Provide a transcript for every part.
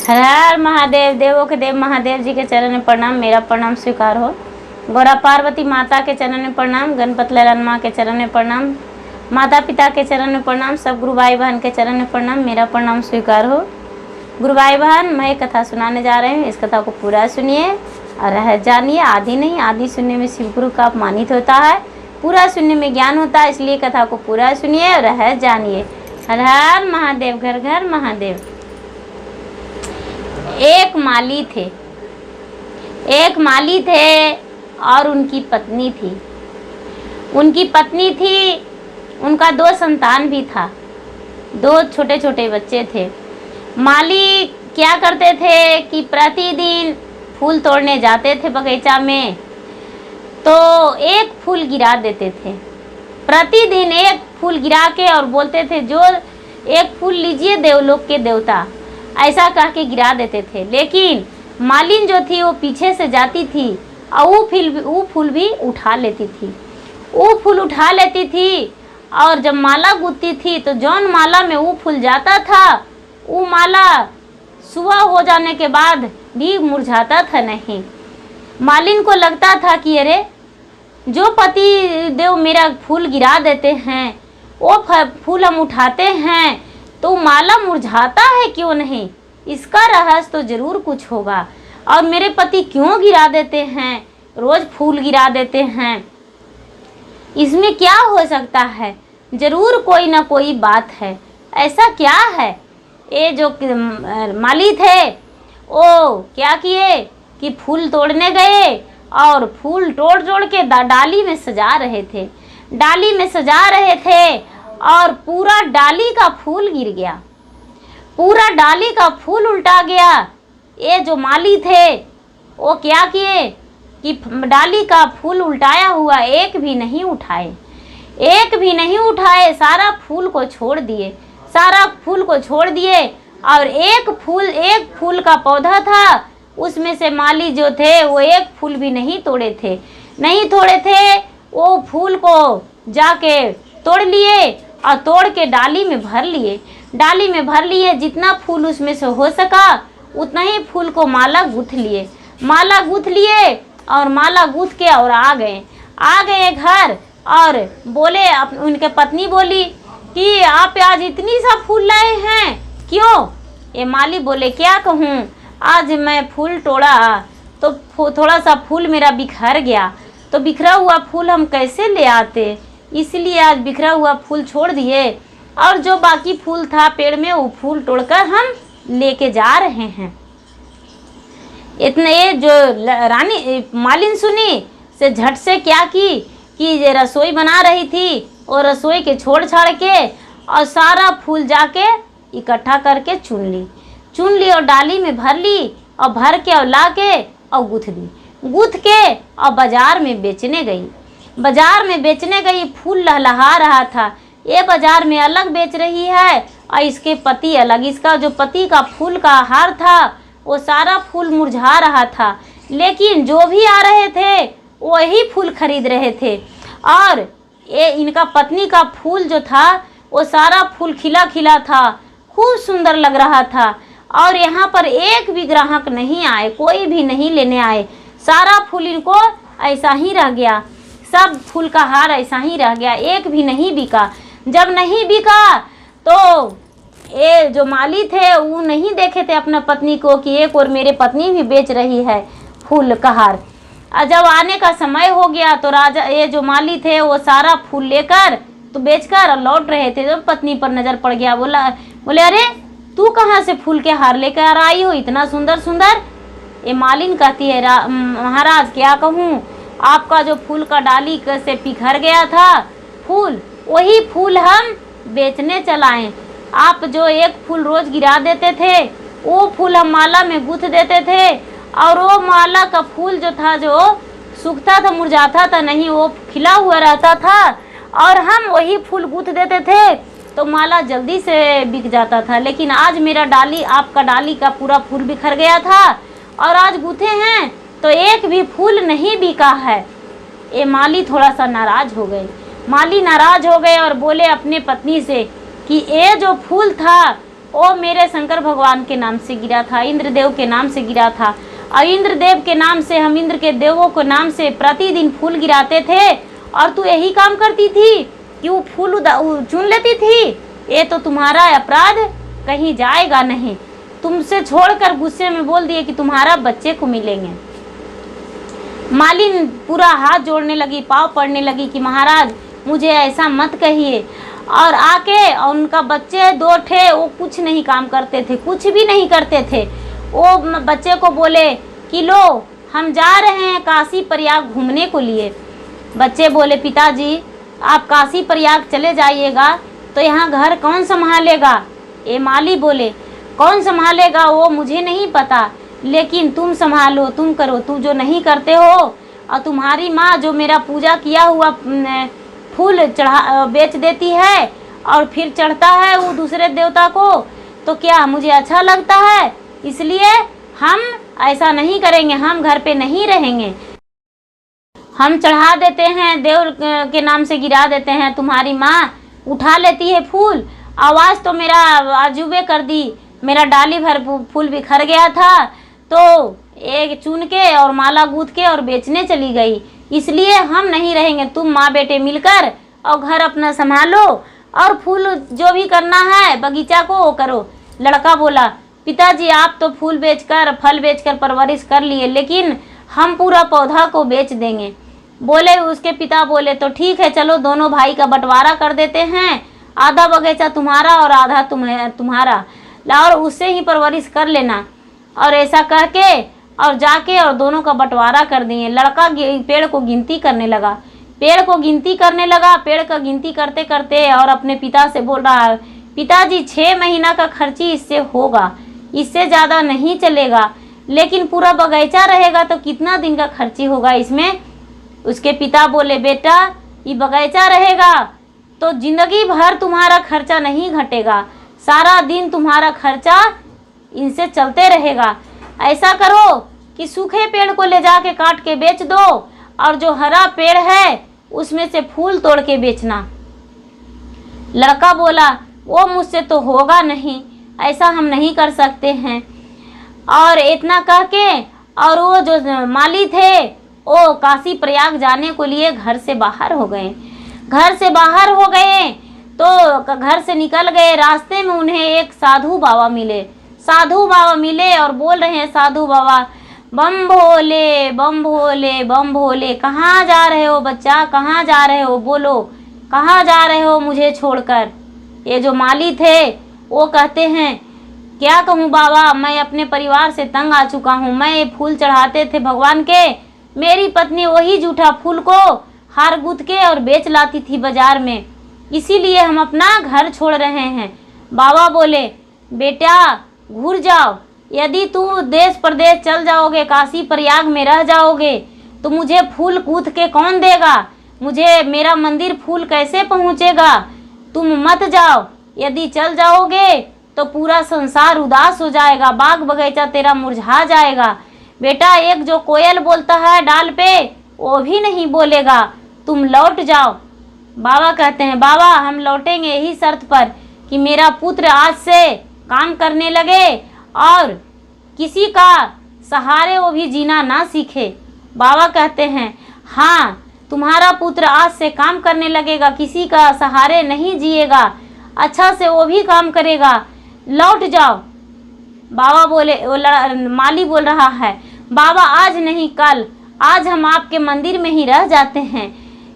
हर हर महादेव। देवों के देव महादेव जी के चरण में प्रणाम। मेरा प्रणाम स्वीकार हो। गौरा पार्वती माता के चरण में प्रणाम। गणपति लालन माँ के चरण में प्रणाम। माता पिता के चरण में प्रणाम। सब गुरु भाई बहन के चरण में प्रणाम। मेरा प्रणाम स्वीकार हो। गुरु भाई बहन, मैं कथा सुनाने जा रही हूँ। इस कथा को पूरा सुनिए और जानिए। आधी नहीं, आधी सुनने में शिव गुरु का अपमानित होता है, पूरा सुनने में ज्ञान होता है। इसलिए कथा को पूरा सुनिए और जानिए। हर हर महादेव, घर घर महादेव। एक माली थे और उनकी पत्नी थी। उनका 2 संतान भी था, 2 छोटे छोटे बच्चे थे। माली क्या करते थे कि प्रतिदिन फूल तोड़ने जाते थे बगीचा में, तो एक फूल गिरा देते थे। प्रतिदिन एक फूल गिरा के और बोलते थे, जो एक फूल लीजिए देवलोक के देवता, ऐसा कह के गिरा देते थे। लेकिन मालिन जो थी वो पीछे से जाती थी और वो फूल भी उठा लेती थी। और जब माला गूंथती थी तो जौन माला में वो फूल जाता था, वो माला सुबह हो जाने के बाद भी मुरझाता था नहीं। मालिन को लगता था कि अरे, जो पति देव मेरा फूल गिरा देते हैं, वो फूल हम उठाते हैं, तो माला मुरझाता है क्यों नहीं? इसका रहस्य तो जरूर कुछ होगा। और मेरे पति क्यों गिरा देते हैं, रोज फूल गिरा देते हैं, इसमें क्या हो सकता है? जरूर कोई ना कोई बात है। ऐसा क्या है? ये जो माली थे वो क्या किए कि फूल तोड़ने गए और फूल तोड़ के डाली में सजा रहे थे और पूरा डाली का फूल गिर गया, पूरा डाली का फूल उल्टा गया। ये जो माली थे वो क्या किए कि डाली का फूल उल्टाया हुआ एक भी नहीं उठाए, सारा फूल को छोड़ दिए। और एक फूल का पौधा था, उसमें से माली जो थे वो एक फूल भी नहीं तोड़े थे। वो फूल को जाके तोड़ लिए और तोड़ के डाली में भर लिए। जितना फूल उसमें से हो सका उतना ही फूल को माला गूंथ लिए और माला गूंथ के और आ गए घर। और बोले, उनके पत्नी बोली कि आप आज इतनी सा फूल लाए हैं क्यों? ये माली बोले, क्या कहूँ, आज मैं फूल तोड़ा तो थोड़ा सा फूल मेरा बिखर गया, तो बिखरा हुआ फूल हम कैसे ले आते, इसलिए आज बिखरा हुआ फूल छोड़ दिए और जो बाकी फूल था पेड़ में वो फूल तोड़कर हम लेके जा रहे हैं। इतने ये जो रानी मालिन सुनी से झट से क्या की कि रसोई बना रही थी और रसोई के छोड़ छाड़ के और सारा फूल जाके इकट्ठा करके चुन ली और डाली में भर ली और भर के और ला के और गूंथ के और बाजार में बेचने गई। फूल लहलहा रहा था, ये बाजार में अलग बेच रही है और इसके पति अलग। इसका जो पति का फूल का हार था वो सारा फूल मुरझा रहा था, लेकिन जो भी आ रहे थे वही फूल खरीद रहे थे। और ये इनका पत्नी का फूल जो था वो सारा फूल खिला था, खूब सुंदर लग रहा था। और यहाँ पर एक भी ग्राहक नहीं आए, कोई भी नहीं लेने आए। सारा फूल इनको ऐसा ही रह गया, सब फूल का हार ऐसा ही रह गया, एक भी नहीं बिका। जब नहीं बिका तो ये जो माली थे वो नहीं देखे थे अपना पत्नी को कि एक और मेरे पत्नी भी बेच रही है फूल का हार। जब आने का समय हो गया तो ये जो माली थे वो सारा फूल लेकर तो बेचकर लौट रहे थे। जब पत्नी पर नजर पड़ गया, बोले अरे, तू कहाँ से फूल के हार लेकर आई हो, इतना सुंदर? ये मालिन कहती है, महाराज क्या कहूँ, आपका जो फूल का डाली से बिखर गया था फूल, वही फूल हम बेचने चलाएं। आप जो एक फूल रोज गिरा देते थे वो फूल हम माला में गूंथ देते थे, और वो माला का फूल जो था, जो सूखता था मुरझाता था नहीं, वो खिला हुआ रहता था, और हम वही फूल गूंथ देते थे तो माला जल्दी से बिक जाता था। लेकिन आज मेरा डाली, आपका डाली का पूरा फूल बिखर गया था और आज गूंथे हैं तो एक भी फूल नहीं बिका है। ये माली थोड़ा सा नाराज हो गए और बोले अपने पत्नी से कि ये जो फूल था वो मेरे शंकर भगवान के नाम से गिरा था, इंद्रदेव के नाम से गिरा था। और इंद्रदेव के नाम से, हम इंद्र के देवों के नाम से प्रतिदिन फूल गिराते थे, और तू यही काम करती थी कि वो फूल चुन लेती थी। ये तो तुम्हारा अपराध कहीं जाएगा नहीं। तुमसे छोड़कर गुस्से में बोल दिए कि तुम्हारा बच्चे को मिलेंगे। मालिन पूरा हाथ जोड़ने लगी, पाँव पड़ने लगी कि महाराज मुझे ऐसा मत कहिए। और आके और उनका बच्चे 2 थे, वो कुछ नहीं काम करते थे, कुछ भी नहीं करते थे। वो बच्चे को बोले कि लो हम जा रहे हैं काशी प्रयाग घूमने को लिए। बच्चे बोले पिताजी आप काशी प्रयाग चले जाइएगा तो यहाँ घर कौन संभालेगा। ये माली बोले कौन संभालेगा वो मुझे नहीं पता, लेकिन तुम संभालो, तुम करो। तुम जो नहीं करते हो, और तुम्हारी माँ जो मेरा पूजा किया हुआ फूल बेच देती है और फिर चढ़ता है वो दूसरे देवता को, तो क्या मुझे अच्छा लगता है? इसलिए हम ऐसा नहीं करेंगे, हम घर पे नहीं रहेंगे। हम चढ़ा देते हैं, देव के नाम से गिरा देते हैं। तुम्हारी माँ उठा लेती है फूल, आवाज़ तो मेरा आजुबे कर दी, मेरा डाली भर फूल बिखर गया था, तो एक चुन के और माला गूंथ के और बेचने चली गई। इसलिए हम नहीं रहेंगे, तुम माँ बेटे मिलकर और घर अपना संभालो और फूल जो भी करना है बगीचा को वो करो। लड़का बोला पिताजी आप तो फूल बेचकर, फल बेचकर परवरिश कर लिए, लेकिन हम पूरा पौधा को बेच देंगे। बोले उसके पिता बोले तो ठीक है, चलो दोनों भाई का बंटवारा कर देते हैं, आधा बगीचा तुम्हारा और आधा तुम्हारा, और उससे ही परवरिश कर लेना। और ऐसा कह के और जाके और दोनों का बंटवारा कर दिए। लड़का पेड़ को गिनती करने लगा, पेड़ को गिनती करने लगा। पेड़ का गिनती करते करते और अपने पिता से बोल रहा है पिताजी 6 महीना का खर्ची इससे होगा, इससे ज़्यादा नहीं चलेगा, लेकिन पूरा बगीचा रहेगा तो कितना दिन का खर्ची होगा इसमें। उसके पिता बोले बेटा ये बगीचा रहेगा तो जिंदगी भर तुम्हारा खर्चा नहीं घटेगा, सारा दिन तुम्हारा खर्चा इनसे चलते रहेगा। ऐसा करो कि सूखे पेड़ को ले जाके काट के बेच दो और जो हरा पेड़ है उसमें से फूल तोड़ के बेचना। लड़का बोला वो मुझसे तो होगा नहीं, ऐसा हम नहीं कर सकते हैं। और इतना कह के और वो जो माली थे वो काशी प्रयाग जाने को लिए घर से बाहर हो गए। घर से बाहर हो गए तो घर से निकल गए, रास्ते में उन्हें एक साधु बाबा मिले। साधु बाबा मिले और बोल रहे हैं साधु बाबा बम भोले बम भोले बम भोले, कहाँ जा रहे हो बच्चा, कहाँ जा रहे हो, बोलो कहाँ जा रहे हो मुझे छोड़कर। ये जो माली थे वो कहते हैं क्या कहूँ बाबा, मैं अपने परिवार से तंग आ चुका हूँ। मैं ये फूल चढ़ाते थे भगवान के, मेरी पत्नी वही जूठा फूल को हार गूंथ के और बेच लाती थी बाजार में, इसीलिए हम अपना घर छोड़ रहे हैं। बाबा बोले बेटा घूर जाओ, यदि तू देश प्रदेश चल जाओगे, काशी प्रयाग में रह जाओगे तो मुझे फूल गूंथ के कौन देगा, मुझे मेरा मंदिर फूल कैसे पहुँचेगा। तुम मत जाओ, यदि चल जाओगे तो पूरा संसार उदास हो जाएगा, बाग बगीचा तेरा मुरझा जाएगा। बेटा एक जो कोयल बोलता है डाल पे वो भी नहीं बोलेगा, तुम लौट जाओ। बाबा कहते हैं बाबा हम लौटेंगे यही शर्त पर कि मेरा पुत्र आज से काम करने लगे और किसी का सहारे वो भी जीना ना सीखे। बाबा कहते हैं हाँ तुम्हारा पुत्र आज से काम करने लगेगा, किसी का सहारे नहीं जिएगा, अच्छा से वो भी काम करेगा, लौट जाओ। बाबा बोले माली बोल रहा है बाबा आज नहीं कल, आज हम आपके मंदिर में ही रह जाते हैं।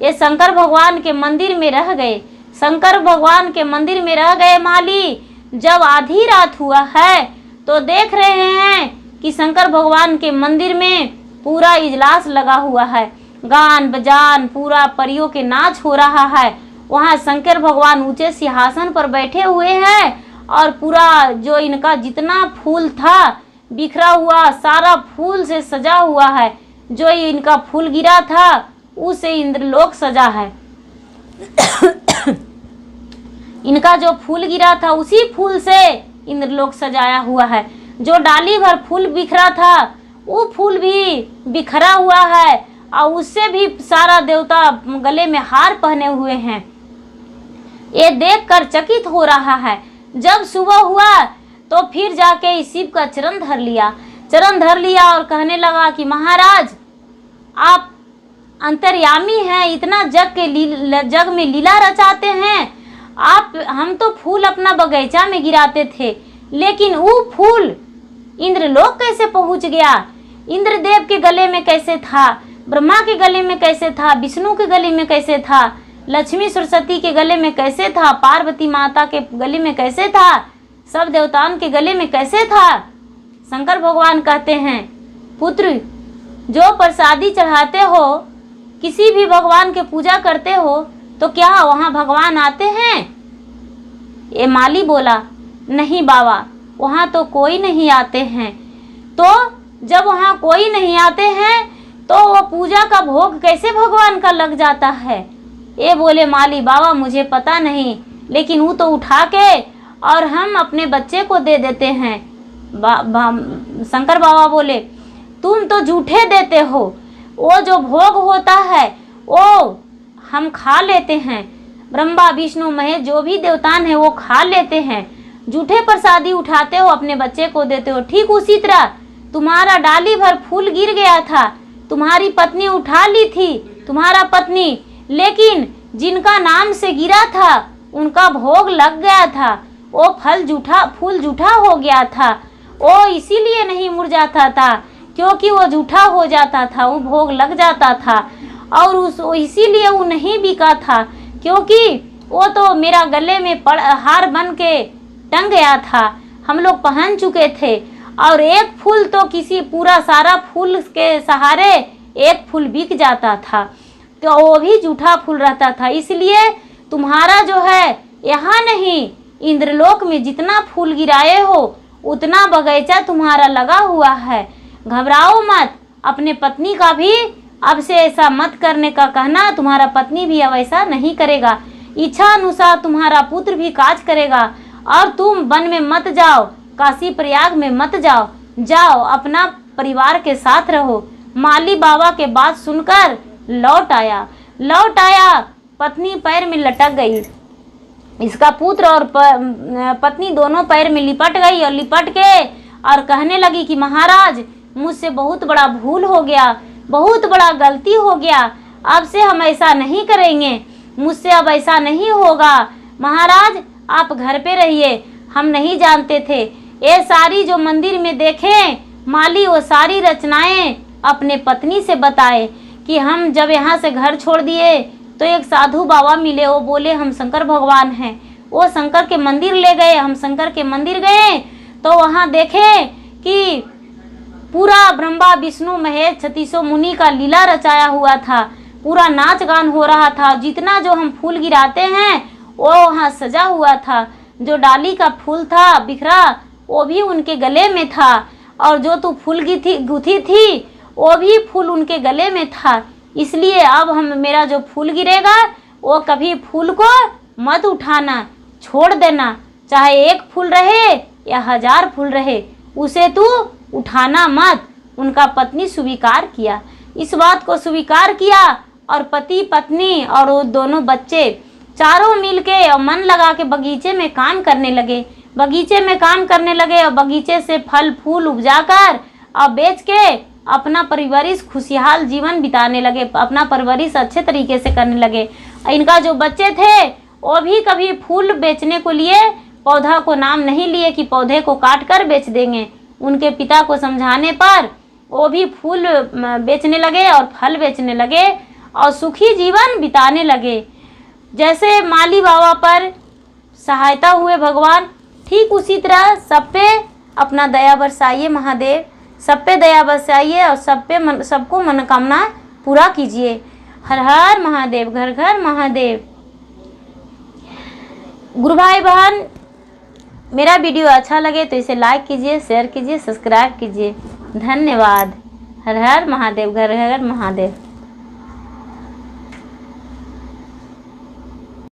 ये शंकर भगवान के मंदिर में रह गए, शंकर भगवान के मंदिर में रह गए माली। जब आधी रात हुआ है तो देख रहे हैं कि शंकर भगवान के मंदिर में पूरा इजलास लगा हुआ है, गान बजान पूरा परियों के नाच हो रहा है। वहाँ शंकर भगवान ऊंचे सिंहासन पर बैठे हुए हैं और पूरा जो इनका जितना फूल था बिखरा हुआ सारा फूल से सजा हुआ है, जो इनका फूल गिरा था उसे इंद्रलोक सजा है। इनका जो फूल गिरा था उसी फूल से इंद्रलोक सजाया हुआ है। जो डाली भर फूल बिखरा था वो फूल भी बिखरा हुआ है और उससे भी सारा देवता गले में हार पहने हुए हैं। ये देखकर चकित हो रहा है। जब सुबह हुआ तो फिर जाके इस शिव का चरण धर लिया और कहने लगा कि महाराज, आप अंतर्यामी हैं, इतना जग में लीला रचाते हैं। हम तो फूल अपना बगीचा में गिराते थे, लेकिन वो फूल इंद्रलोक कैसे पहुंच गया? इंद्रदेव के गले में कैसे था? ब्रह्मा के गले में कैसे था? विष्णु के गले में कैसे था? लक्ष्मी सरस्वती के गले में कैसे था? पार्वती माता के गले में कैसे था? सब देवताओं के गले में कैसे था? शंकर भगवान कहते हैं, पुत्र, जो प्रसादी चढ़ाते हो, किसी भी भगवान के पूजा करते हो, तो क्या वहाँ भगवान आते हैं? ये माली बोला, नहीं बाबा, वहाँ तो कोई नहीं आते हैं। तो जब वहाँ कोई नहीं आते हैं तो वो पूजा का भोग कैसे भगवान का लग जाता है? ये बोले माली, बाबा मुझे पता नहीं, लेकिन वो तो उठा के और हम अपने बच्चे को दे देते हैं। शंकर बाबा बोले, तुम तो झूठे देते हो, वो जो भोग होता है वो हम खा लेते हैं। ब्रह्मा विष्णु महेश जो भी देवतान है वो खा लेते हैं। झूठे प्रसादी उठाते हो, अपने बच्चे को देते हो। ठीक उसी तरह तुम्हारा डाली भर फूल गिर गया था, तुम्हारी पत्नी उठा ली थी, तुम्हारा पत्नी, लेकिन जिनका नाम से गिरा था उनका भोग लग गया था। वो फूल झूठा हो गया था। वो इसीलिए नहीं मुरझाता था क्योंकि वो झूठा हो जाता था, वो भोग लग जाता था। और इसीलिए वो नहीं बिका था क्योंकि वो तो मेरा गले में हार बन के टंग गया था, हम लोग पहन चुके थे। और एक फूल तो किसी पूरा सारा फूल के सहारे एक फूल बिक जाता था, तो वो भी झूठा फूल रहता था। इसलिए तुम्हारा जो है यहाँ नहीं, इंद्रलोक में जितना फूल गिराए हो उतना बगीचा तुम्हारा लगा हुआ है। घबराओ मत, अपने पत्नी का भी अब से ऐसा मत करने का कहना, तुम्हारा पत्नी भी अब ऐसा नहीं करेगा। इच्छा अनुसार तुम्हारा पुत्र भी काज करेगा। और तुम वन में मत जाओ, काशी प्रयाग में मत जाओ, जाओ अपना परिवार के साथ रहो। माली बाबा के बात सुनकर लौट आया। पत्नी पैर में लटक गई। इसका पुत्र और पत्नी दोनों पैर में लिपट गई और लिपट के और कहने लगी कि महाराज, मुझसे बहुत बड़ा भूल हो गया, बहुत बड़ा गलती हो गया। अब से हम ऐसा नहीं करेंगे, मुझसे अब ऐसा नहीं होगा। महाराज आप घर पे रहिए, हम नहीं जानते थे। ये सारी जो मंदिर में देखें माली, वो सारी रचनाएं अपने पत्नी से बताए कि हम जब यहाँ से घर छोड़ दिए तो एक साधु बाबा मिले, वो बोले हम शंकर भगवान हैं। वो शंकर के मंदिर ले गए, हम शंकर के मंदिर गए तो वहाँ देखे कि पूरा ब्रह्मा विष्णु महेश 36 मुनि का लीला रचाया हुआ था, पूरा नाच गान हो रहा था। जितना जो हम फूल गिराते हैं वो वहाँ सजा हुआ था। जो डाली का फूल था बिखरा वो भी उनके गले में था, और जो तू फूल गुथी थी वो भी फूल उनके गले में था। इसलिए अब मेरा जो फूल गिरेगा वो कभी फूल को मत उठाना, छोड़ देना। चाहे एक फूल रहे या 1000 फूल रहे, उसे तू उठाना मत। उनका पत्नी स्वीकार किया, इस बात को स्वीकार किया। और पति पत्नी और वो दोनों बच्चे चारों मिलके और मन लगा के बगीचे में काम करने लगे। और बगीचे से फल फूल उपजाकर और बेच के अपना परवरिश खुशहाल जीवन बिताने लगे, अपना परवरिश अच्छे तरीके से करने लगे। इनका जो बच्चे थे वो भी कभी फूल बेचने को लिए पौधा को नाम नहीं लिए कि पौधे को काट कर बेच देंगे। उनके पिता को समझाने पर वो भी फूल बेचने लगे और फल बेचने लगे और सुखी जीवन बिताने लगे। जैसे माली बाबा पर सहायता हुए भगवान, ठीक उसी तरह सब पे अपना दया बरसाइए महादेव, सब पे दया बरसाइए और सबको मनोकामना पूरा कीजिए। हर हर महादेव, घर घर महादेव। गुरु भाई बहन, मेरा वीडियो अच्छा लगे तो इसे लाइक कीजिए, शेयर कीजिए, सब्सक्राइब कीजिए। धन्यवाद। हर हर महादेव, घर घर महादेव।